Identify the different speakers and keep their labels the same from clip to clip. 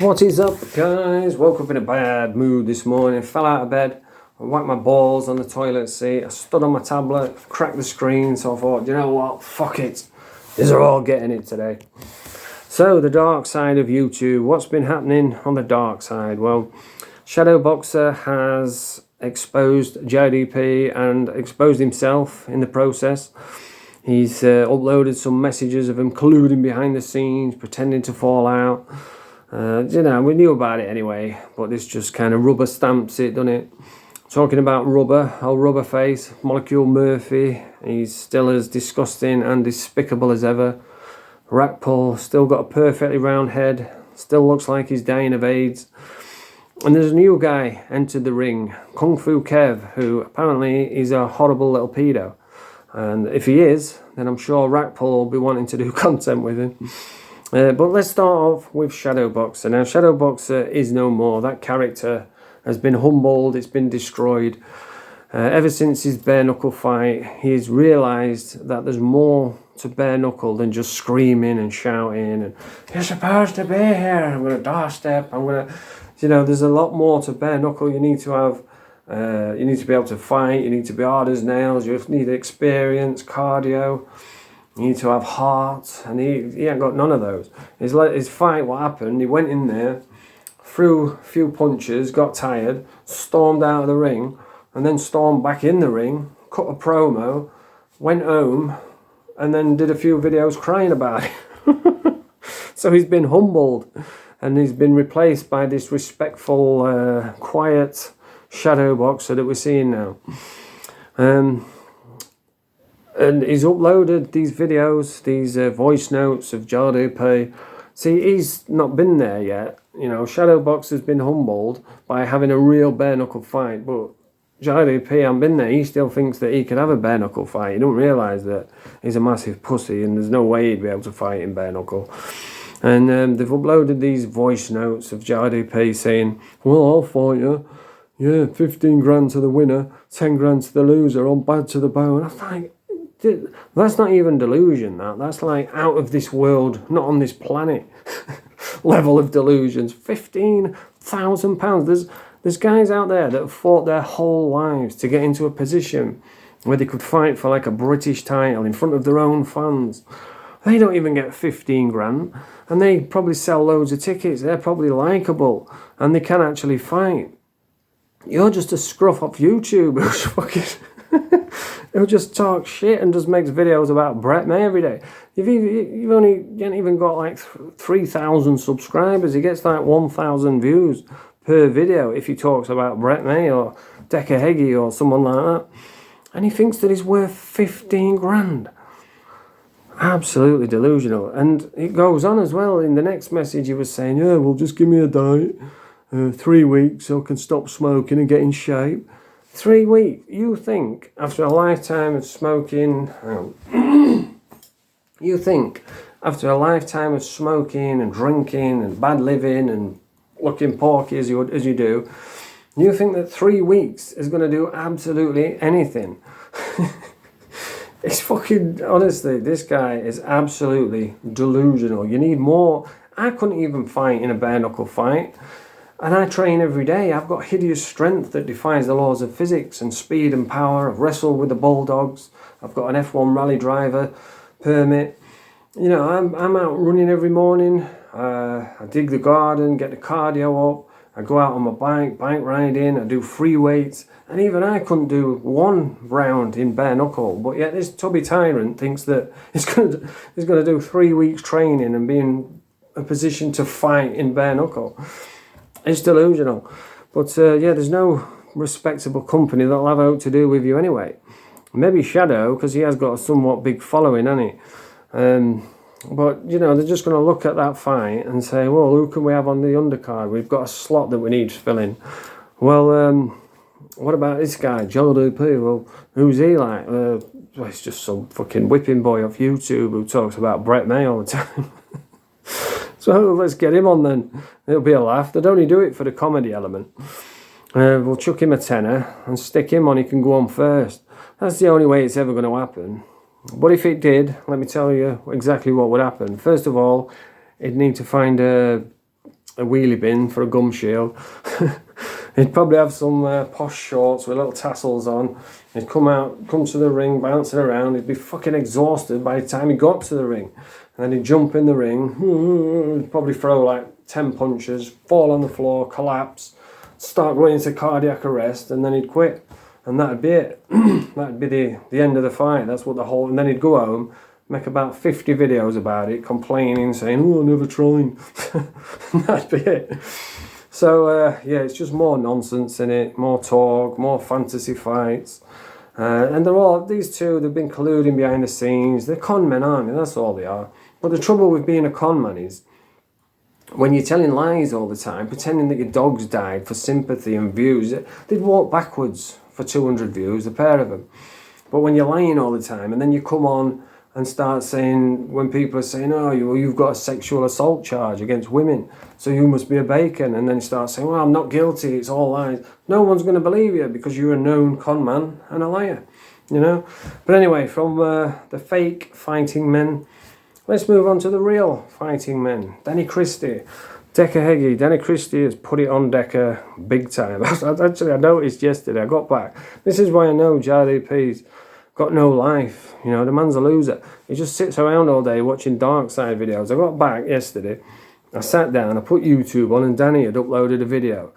Speaker 1: What is up, guys? Woke up in a bad mood this morning, fell out of bed, I wiped my balls on the toilet seat, I stood on my tablet, cracked the screen, so I thought, you know what, fuck it, these are all getting it today. So, the dark side of YouTube, what's been happening on the dark side? Well, Shadowboxer has exposed JDP and exposed himself in the process. He's uploaded some messages of him colluding behind the scenes, pretending to fall out. You know, we knew about it anyway, but this just kind of rubber stamps it, doesn't it? Talking about rubber, old rubber face, Molecule Murphy, he's still as disgusting and despicable as ever. Rackpull, still got a perfectly round head, still looks like he's dying of AIDS. And there's a new guy entered the ring, Kung Fu Kev, who apparently is a horrible little pedo. And if he is, then I'm sure Rackpull will be wanting to do content with him. But let's start off with Shadowboxer. Now, Shadowboxer is no more. That character has been humbled, it's been destroyed. Ever since his bare knuckle fight, he's realised that there's more to bare knuckle than just screaming and shouting and "You're supposed to be here, I'm going to doorstep, I'm going to..." You know, there's a lot more to bare knuckle. You need to have, you need to be able to fight, you need to be hard as nails, you need experience, cardio. You need to have heart, and he ain't got none of those. His fight, what happened, he went in there, threw a few punches, got tired, stormed out of the ring, and then stormed back in the ring, cut a promo, went home, and then did a few videos crying about it. So he's been humbled, and he's been replaced by this respectful, quiet Shadowboxer that we're seeing now. And he's uploaded these videos, these voice notes of JDP. See, he's not been there yet. You know, Shadowboxer's been humbled by having a real bare-knuckle fight, but JDP hasn't been there. He still thinks that he can have a bare-knuckle fight. He don't realise that he's a massive pussy and there's no way he'd be able to fight in bare-knuckle. And they've uploaded these voice notes of JDP saying, "Well, I'll fight you. Yeah, 15 grand to the winner, 10 grand to the loser, I'm bad to the bone." I'm like, that's not even delusion, that's like out of this world, not on this planet level of delusions. £15,000. There's guys out there that have fought their whole lives to get into a position where they could fight for like a British title in front of their own fans. They don't even get 15 grand, and they probably sell loads of tickets. They're probably likable and they can actually fight. You're just a scruff off YouTube who's fucking he'll just talk shit and just makes videos about Brett May every day. You ain't even got like 3,000 subscribers. He gets like 1,000 views per video if he talks about Brett May or Deca Hegy or someone like that. And he thinks that he's worth 15 grand. Absolutely delusional. And it goes on as well. In the next message he was saying, "Yeah, well, just give me a diet, 3 weeks so I can stop smoking and get in shape." 3 weeks. You think after a lifetime of smoking, you think after a lifetime of smoking and drinking and bad living and looking porky as you do, you think that 3 weeks is going to do absolutely anything? It's fucking, honestly, this guy is absolutely delusional. You need more. I couldn't even fight in a bare knuckle fight. And I train every day. I've got hideous strength that defies the laws of physics and speed and power. I've wrestled with the Bulldogs. I've got an F1 rally driver permit. You know, I'm out running every morning. I dig the garden, get the cardio up. I go out on my bike riding. I do free weights. And even I couldn't do one round in bare knuckle. But yet this tubby tyrant thinks that he's going to do 3 weeks training and be in a position to fight in bare knuckle. It's delusional. But yeah, there's no respectable company that'll have out to do with you anyway. Maybe Shadow, because he has got a somewhat big following, hasn't he? But, you know, they're just going to look at that fight and say, well, who can we have on the undercard? We've got a slot that we need filling. Well, what about this guy, JDP? Well, who's he like? Well, he's just some fucking whipping boy off YouTube who talks about Brett May all the time. So let's get him on then. It'll be a laugh. They'd only do it for the comedy element. We'll chuck him a tenner and stick him on. He can go on first. That's the only way it's ever going to happen. But if it did, let me tell you exactly what would happen. First of all, it'd need to find a wheelie bin for a gum shield. He'd probably have some posh shorts with little tassels on. He'd come to the ring, bouncing around. He'd be fucking exhausted by the time he got to the ring. And then he'd jump in the ring, he'd probably throw like 10 punches, fall on the floor, collapse, start going into cardiac arrest, and then he'd quit. And that'd be it. That'd be the end of the fight. That's what the whole... And then he'd go home, make about 50 videos about it, complaining, saying, oh, I never tried. And that'd be it. So, yeah, it's just more nonsense in it, more talk, more fantasy fights. And these two, they've been colluding behind the scenes. They're con men, aren't they? That's all they are. But the trouble with being a con man is, when you're telling lies all the time, pretending that your dogs died for sympathy and views, they'd walk backwards for 200 views, the pair of them. But when you're lying all the time, and then you come on and start saying, when people are saying, oh, you've got a sexual assault charge against women, so you must be a bacon, and then you start saying, well, I'm not guilty, it's all lies. No one's going to believe you because you're a known con man and a liar, you know. But anyway, from the fake fighting men, let's move on to the real fighting men. Christie, Deca Hegy. Christie has put it on Deca big time. Actually, I noticed yesterday, I got back. This is why I know JDP's got no life. You know, the man's a loser. He just sits around all day watching dark side videos. I got back yesterday. I sat down, I put YouTube on, and Danny had uploaded a video.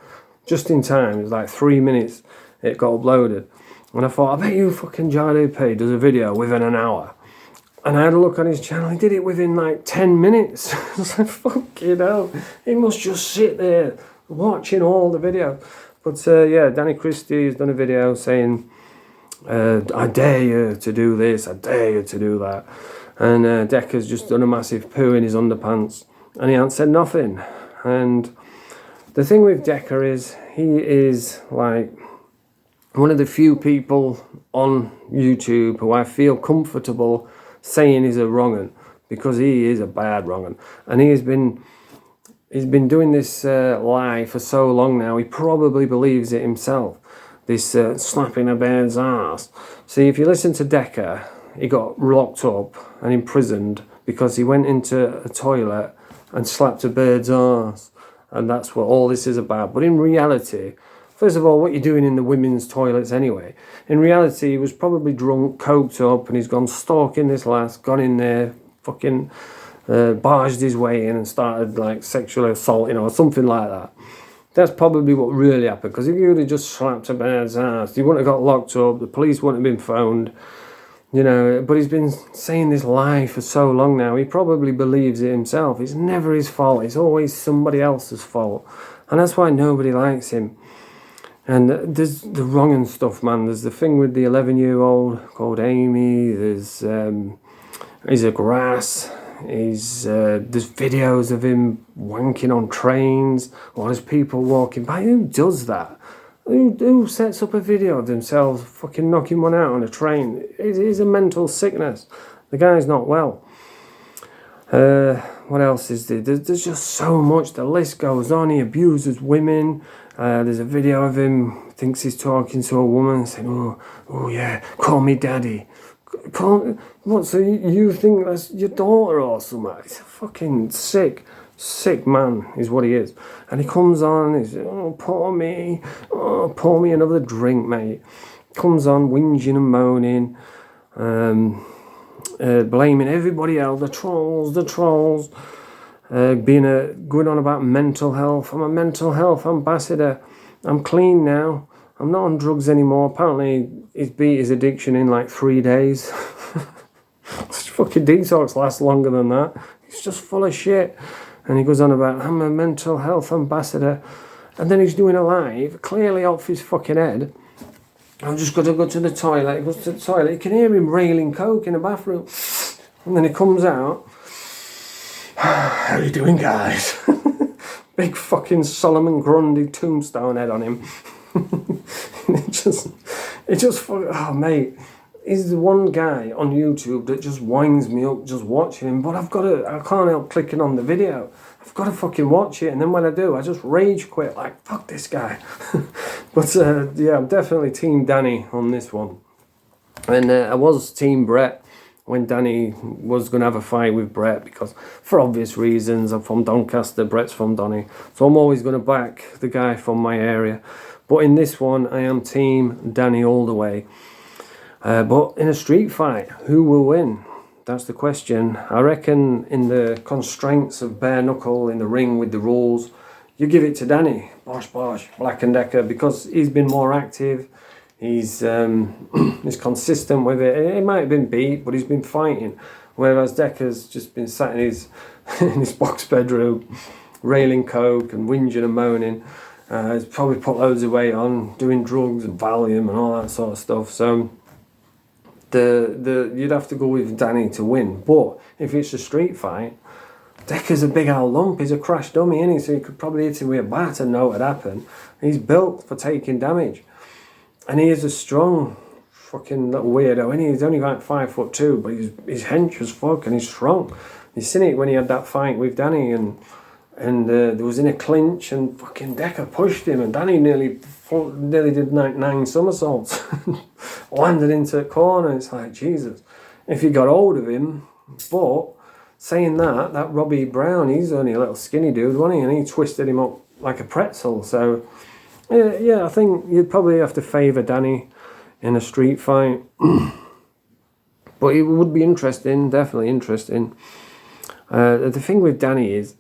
Speaker 1: Just in time, it was like 3 minutes it got uploaded. And I thought, I bet you fucking JDP does a video within an hour. And I had a look on his channel, he did it within like 10 minutes. I was like, fucking hell, he must just sit there watching all the videos. But yeah, Christie has done a video saying, I dare you to do this, I dare you to do that. And Deca's just done a massive poo in his underpants, and he hasn't said nothing. And the thing with Deca is, he is like one of the few people on YouTube who I feel comfortable saying he's a wrong'un, because he is a bad wrong'un. And he's been doing this lie for so long now, he probably believes it himself. This slapping a bird's arse. See, if you listen to Deca, he got locked up and imprisoned because he went into a toilet and slapped a bird's arse. And that's what all this is about. But in reality, first of all, what you're doing in the women's toilets anyway? In reality, he was probably drunk, coked up, and he's gone stalking this lass, gone in there, fucking barged his way in and started like sexually assaulting her or something like that. That's probably what really happened, because if you would have just slapped a bird's ass, he wouldn't have got locked up, the police wouldn't have been phoned, you know. But he's been saying this lie for so long now, he probably believes it himself. It's never his fault, it's always somebody else's fault. And that's why nobody likes him. And there's the wrong and stuff, man. There's the thing with the 11-year-old called Amy, there's he's a grass. There's videos of him wanking on trains while there's people walking by. Who does that? Who sets up a video of themselves fucking knocking one out on a train? It's a mental sickness. The guy's not well. What else is there? There's just so much. The list goes on. He abuses women. There's a video of him, thinks he's talking to a woman, saying, oh yeah, call me daddy. What, so you think that's your daughter or something? He's a fucking sick man is what he is. And he comes on, he's, pour me another drink, mate. Comes on whinging and moaning, blaming everybody else, the trolls, going on about mental health. I'm a mental health ambassador. I'm clean now. I'm not on drugs anymore. Apparently, he's beat his addiction in like 3 days. Fucking detox lasts longer than that. He's just full of shit. And he goes on about, I'm a mental health ambassador. And then he's doing a live, clearly off his fucking head. I'm just going to go to the toilet. He goes to the toilet. You can hear him railing coke in the bathroom. And then he comes out. How you doing, guys? Big fucking Solomon Grundy tombstone head on him. it just oh mate, he's the one guy on YouTube that just winds me up just watching him. But I can't help clicking on the video. I've got to fucking watch it, and then when I do, I just rage quit, like, fuck this guy. But yeah, I'm definitely Team Danny on this one. And I was Team Brett when Danny was going to have a fight with Brett, because for obvious reasons, I'm from Doncaster, Brett's from Donny, so I'm always going to back the guy from my area. But in this one, I am team Danny all the way. But in a street fight, who will win? That's the question. I reckon in the constraints of bare knuckle in the ring with the rules, you give it to Danny, bosh, Black and Deca, because he's been more active. He's he's consistent with it. He might have been beat, but he's been fighting. Whereas Deca's just been sat in his in his box bedroom, railing coke and whinging and moaning. He's probably put loads of weight on, doing drugs and Valium and all that sort of stuff. So you'd have to go with Danny to win. But if it's a street fight, Deca's a big old lump. He's a crash dummy, isn't he? So he could probably hit him with a bat and know what would happen. He's built for taking damage. And he is a strong fucking little weirdo, and he's only like 5'2", but he's hench as fuck and he's strong. You seen it when he had that fight with Danny, and there was in a clinch, and fucking Deca pushed him, and Danny nearly did like 9 somersaults, landed into the corner. It's like, Jesus, if you got hold of him. But saying that Robbie Brown, he's only a little skinny dude, wasn't he? And he twisted him up like a pretzel. So yeah, I think you'd probably have to favour Danny in a street fight. But it would be interesting, definitely interesting. The thing with Danny is,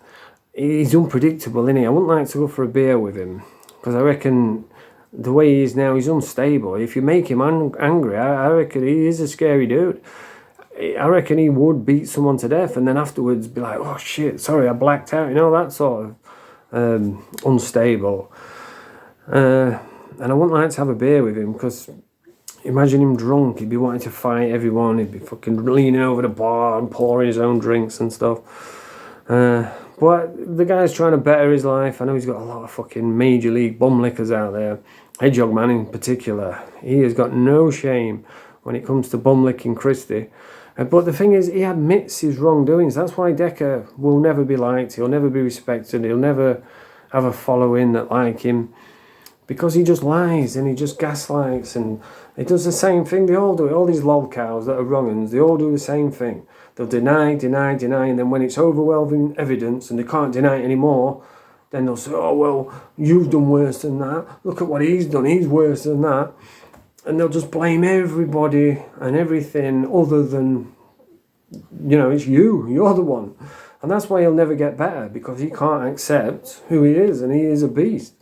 Speaker 1: he's unpredictable, isn't he? I wouldn't like to go for a beer with him, because I reckon the way he is now, he's unstable. If you make him angry, I reckon he is a scary dude. I reckon he would beat someone to death and then afterwards be like, oh shit, sorry, I blacked out. You know, that sort of unstable. And I wouldn't like to have a beer with him, because imagine him drunk, he'd be wanting to fight everyone, he'd be fucking leaning over the bar and pouring his own drinks and stuff. But the guy's trying to better his life. I know he's got a lot of fucking major league bum lickers out there. Hedgehog Man in particular, he has got no shame when it comes to bum licking Christie. But the thing is, he admits his wrongdoings. That's why Deca will never be liked, he'll never be respected, he'll never have a following that like him. Because he just lies and he just gaslights, and he does the same thing. They all do it. All these lolcows that are wrong-uns, they all do the same thing. They'll deny, and then when it's overwhelming evidence and they can't deny it anymore, then they'll say, oh, well, you've done worse than that. Look at what he's done. He's worse than that. And they'll just blame everybody and everything other than, you know, it's you. You're the one. And that's why he'll never get better, because he can't accept who he is, and he is a beast.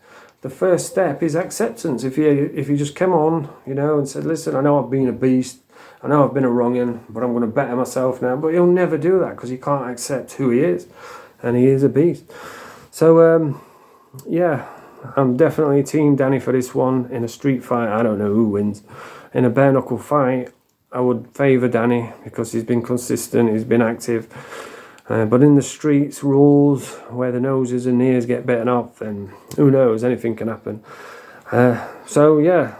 Speaker 1: The first step is acceptance. If you just came on, you know, and said, listen, I know I've been a beast, I know I've been a wrong'un, but I'm going to better myself now. But he'll never do that, because he can't accept who he is, and he is a beast. So, yeah, I'm definitely team Danny for this one. In a street fight, I don't know who wins. In a bare knuckle fight, I would favour Danny, because he's been consistent, he's been active. But in the streets, rules, where the noses and ears get bitten off, then who knows, anything can happen. So yeah,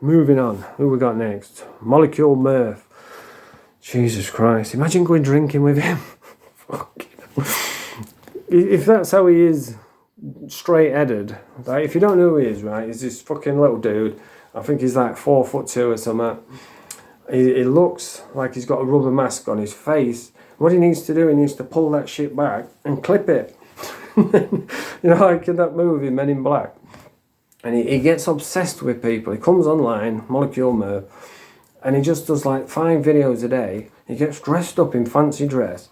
Speaker 1: moving on. Who we got next? Molecule Murf. Jesus Christ, imagine going drinking with him. If that's how he is, straight-headed. Like, if you don't know who he is, right, he's this fucking little dude. I think he's like 4'2" or something. He looks like he's got a rubber mask on his face. What he needs to do, he needs to pull that shit back and clip it. You know, like in that movie, Men in Black. And he gets obsessed with people. He comes online, Molecule Murf, and he just does like 5 videos a day. He gets dressed up in fancy dress,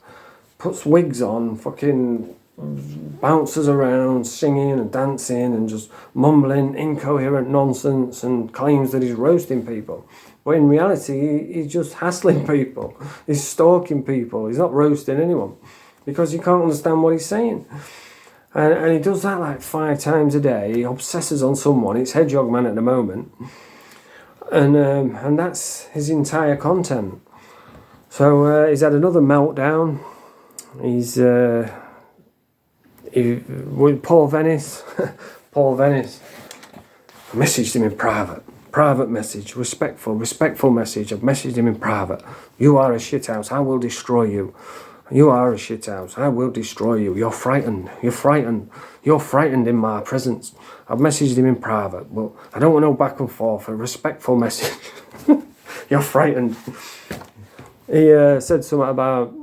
Speaker 1: puts wigs on, fucking bounces around, singing and dancing and just mumbling incoherent nonsense, and claims that he's roasting people. But in reality, he's just hassling people. He's stalking people. He's not roasting anyone, because you can't understand what he's saying. And he does that like 5 times a day. He obsesses on someone. It's Hedgehog Man at the moment. And that's his entire content. So he's had another meltdown. He's with Paul Venice. Paul Venice. I messaged him in private. Private message, respectful message. I've messaged him in private. You are a shithouse, I will destroy you. You are a shithouse, I will destroy you. You're frightened, you're frightened in my presence. I've messaged him in private, but I don't want no back and forth, a respectful message. You're frightened. He said something about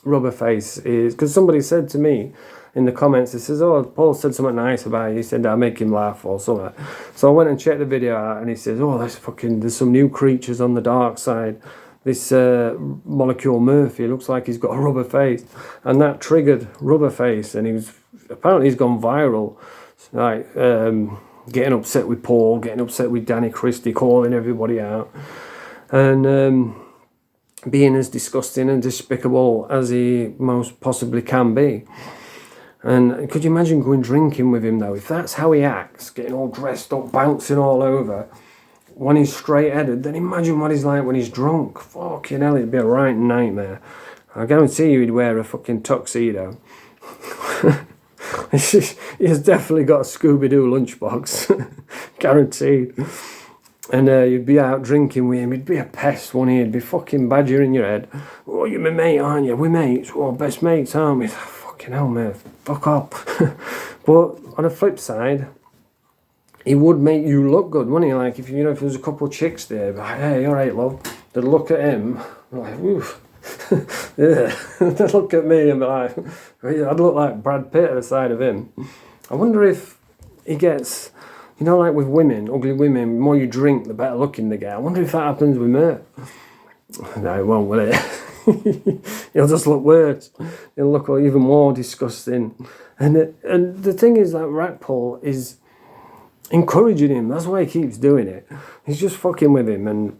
Speaker 1: Rubberface is because somebody said to me in the comments, it says, "Oh, Paul said something nice about you." He said I'll make him laugh or something. So I went and checked the video out, and he says, "Oh, there's some new creatures on the dark side. This molecule Murf, he looks like he's got a rubber face," and that triggered Rubberface, and he's gone viral, like getting upset with Paul, getting upset with Danny Christie, calling everybody out, and being as disgusting and despicable as he most possibly can be. And could you imagine going drinking with him though? If that's how he acts, getting all dressed up, bouncing all over, when he's straight-headed, then imagine what he's like when he's drunk. Fucking hell, it'd be a right nightmare. I guarantee you he'd wear a fucking tuxedo. He's definitely got a Scooby-Doo lunchbox. Guaranteed. And you'd be out drinking with him. He'd be a pest, wouldn't he? He'd be fucking badgering your head. "Oh, you're my mate, aren't you? We're mates. Oh, best mates, aren't we?" Fucking hell, mate. Fuck off. But on the flip side, he would make you look good, wouldn't he? Like, if there was a couple of chicks there, like, "Hey, all right, love." They'd look at him, like, "Oof." Yeah. They'd look at me and be like, I'd look like Brad Pitt at the side of him. I wonder if he gets, like with women, ugly women, the more you drink, the better looking they get. I wonder if that happens with Murf. No, it won't, will it? He'll just look worse. He'll look even more disgusting. And the thing is that Rackpole is encouraging him. That's why he keeps doing it. He's just fucking with him and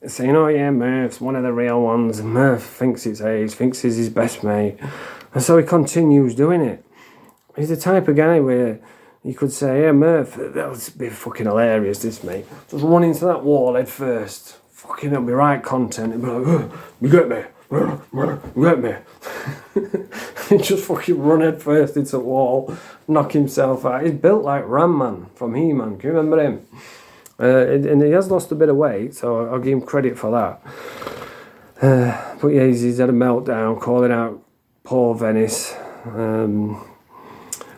Speaker 1: saying, "Oh yeah, Murf's one of the real ones." And Murf thinks it's He's, thinks he's his best mate. And so he continues doing it. He's the type of guy where you could say, "Yeah, Murf, that would be fucking hilarious, this mate. Just run into that wall head first. Fucking, it'll be right content. It'll be like, you get me. You get me." He just fucking run head first into the wall, knock himself out. He's built like Ram Man from He-Man. Can you remember him? And he has lost a bit of weight, so I'll give him credit for that. But yeah, he's had a meltdown, calling out Paul Venice,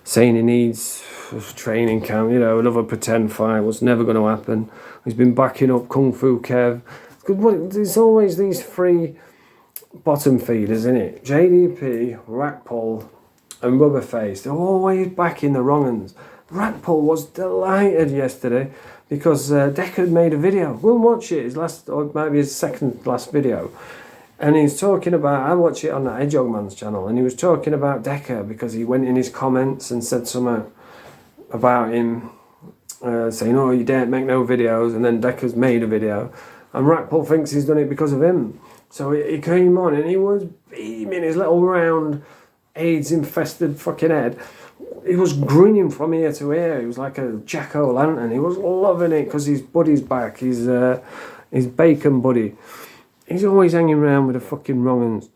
Speaker 1: saying he needs training camp, another pretend fight, what's never going to happen. He's been backing up Kung Fu Kev. There's always these three bottom feeders, isn't it? JDP, Rackpole, and Rubberface. They're always backing the wrong uns. Rackpole was delighted yesterday because Deca had made a video. Go and watch it, his last, or maybe his second last video. And he's talking about, I watch it on that Hegy man's channel, and he was talking about Deca because he went in his comments and said something about him, saying, "Oh, you daren't make no videos," and then Deca's made a video. And Rackpole thinks he's done it because of him. So he came on and he was beaming his little round AIDS-infested fucking head. He was grinning from ear to ear. He was like a jack-o'-lantern. He was loving it because his buddy's back. His bacon buddy. He's always hanging around with the fucking wrong uns.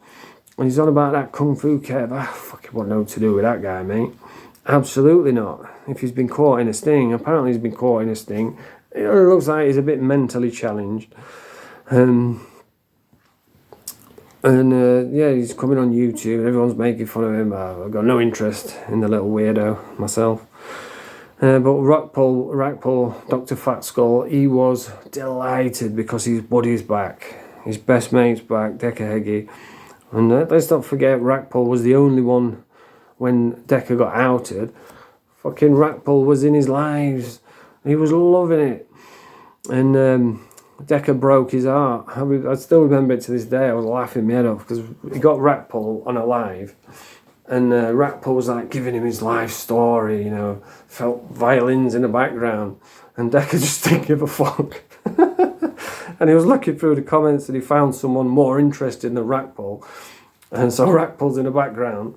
Speaker 1: And he's on about that Kung Fu Kev. I fucking wouldn't know what to do with that guy, mate. Absolutely not. If he's been caught in a sting, apparently he's been caught in a sting. It looks like he's a bit mentally challenged. Yeah, he's coming on YouTube. Everyone's making fun of him. I've got no interest in the little weirdo myself. But Rackpole, Dr. Fat Skull, he was delighted because his buddy's back. His best mate's back, Deca Hegy. And let's not forget, Rackpole was the only one when Deca got outed. Fucking Rackpole was in his lives. He was loving it. And Deca broke his heart. I still remember it to this day. I was laughing my head off because he got Rackpole on a live, and Rackpole was like giving him his life story, felt violins in the background, and Deca just didn't give a fuck. And he was looking through the comments and he found someone more interested than Rackpole, and so Rackpole's in the background,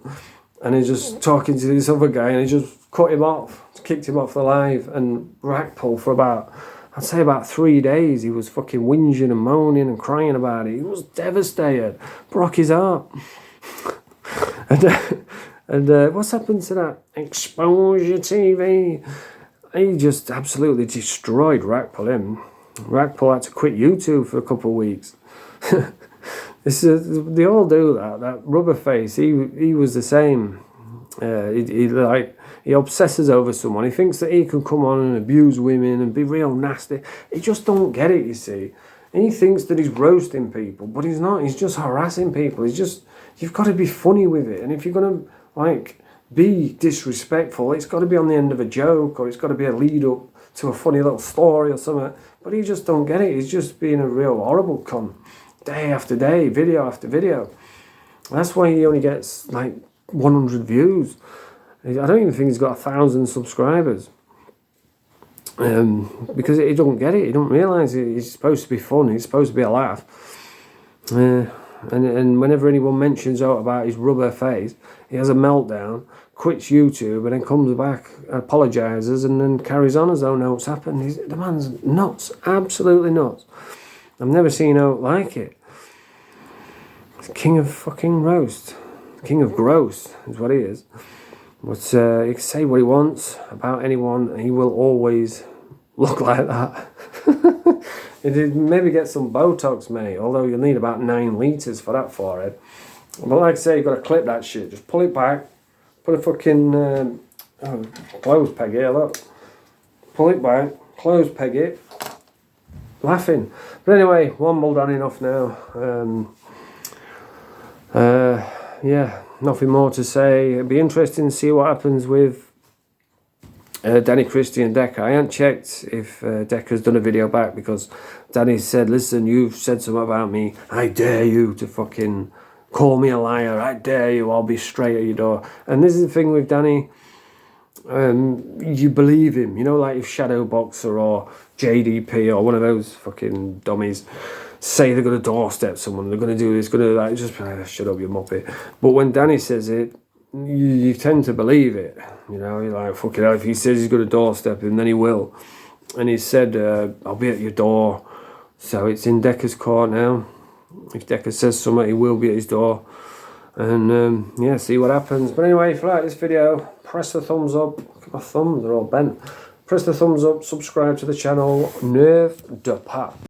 Speaker 1: and he's just talking to this other guy, and he just cut him off, kicked him off the live, and Rackpole for I'd say about 3 days, he was fucking whinging and moaning and crying about it. He was devastated. Broke his heart. and what's happened to that Exposure TV? He just absolutely destroyed Rackpole. Rackpole had to quit YouTube for a couple of weeks. They all do that. That Rubberface, he was the same. He obsesses over someone. He thinks that he can come on and abuse women and be real nasty. He just don't get it, you see. He thinks that he's roasting people, but he's not. He's just harassing people. You've got to be funny with it. And if you're going to, like, be disrespectful, it's got to be on the end of a joke, or it's got to be a lead up to a funny little story or something. But he just don't get it. He's just being a real horrible cunt. Day after day, video after video. That's why he only gets, like, 100 views. I don't even think he's got 1,000 subscribers. Because he don't get it. He don't realise he's supposed to be fun. He's supposed to be a laugh. And whenever anyone mentions out about his rubber face, he has a meltdown, quits YouTube, and then comes back, apologises, and then carries on as though no what's happened. The man's nuts. Absolutely nuts. I've never seen out like it. He's king of fucking roast. King of gross is what he is. But he can say what he wants about anyone, and he will always look like that. Maybe get some Botox, mate, although you'll need about 9 litres for that forehead. But like I say, you've got to clip that shit. Just pull it back, put a fucking clothes peg here, look. Pull it back, clothes peg it. Laughing. But anyway, one done enough now. Yeah, nothing more to say. It'd be interesting to see what happens with Danny, Christie and Deca. I haven't checked if Deca's done a video back, because Danny said, listen, you've said something about me. I dare you to fucking call me a liar. I dare you. I'll be straight at your door. And this is the thing with Danny. You believe him. You know, like if Shadowboxer or JDP or one of those fucking dummies say they're going to doorstep someone, they're going to do this, going to like, just shut up, you muppet. But when Danny says it, you tend to believe it. You know, you're like, fuck it out. If he says he's going to doorstep him, then he will. And he said, I'll be at your door. So it's in Deca's court now. If Deca says something, he will be at his door. And yeah, see what happens. But anyway, if you like this video, press the thumbs up. Look at my thumbs, they're all bent. Press the thumbs up, subscribe to the channel. Murf Deca.